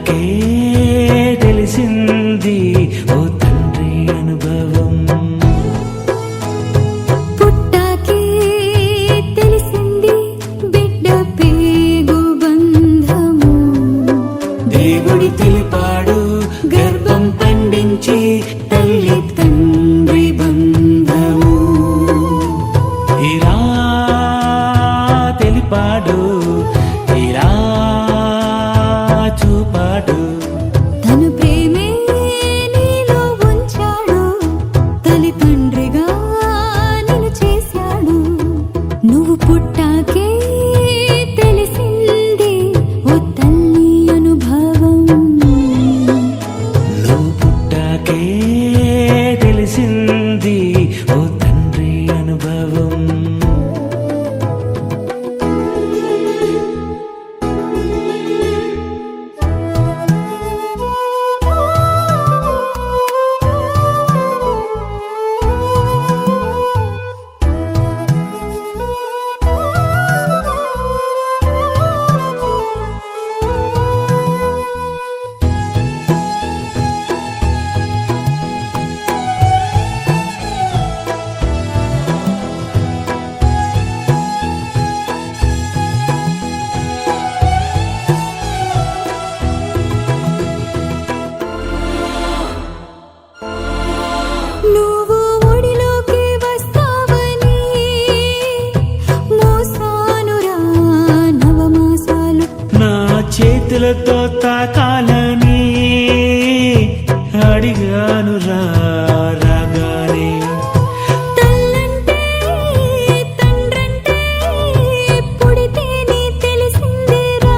పుట్టాకే తెలిసింది ఓ తండ్రి అనుభవం. పుట్టాకే తెలిసింది బిడ్డ పేగు బంధము. దేవుడి తెలిపాడు గర్భం పండించి తల్లి తండ్రి బంధము. ఇలా తెలిపాడు ఇలా చూపాడు తన ప్రేమే నీలో ఉంచాడు, తల్లి తండ్రిగా నిన్ను చేశాడు. నువ్వు పుట్టాకే తెలిసింది ఓ తల్లి అనుభవం. నువ్వు పుట్టాకే తెలిసింది ఓ తండ్రి అనుభవం. నువ్వు ఒడిలోకి వస్తావని మోసానురా నవమాసాలు. నా చేతులతో తాకాలని అడిగాను రాగానే. తల్లంటే తండ్రంటే పుడితేనే తెలిసిందిరా.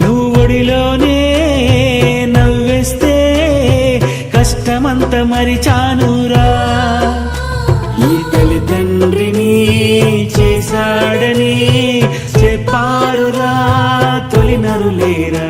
నువ్వు ఒడిలోనే నవ్వేస్తే కష్టమంత మరిచానురా. ఈ తల్లిదండ్రిని చేశాడని చెప్పారురా తొలినరులేరా.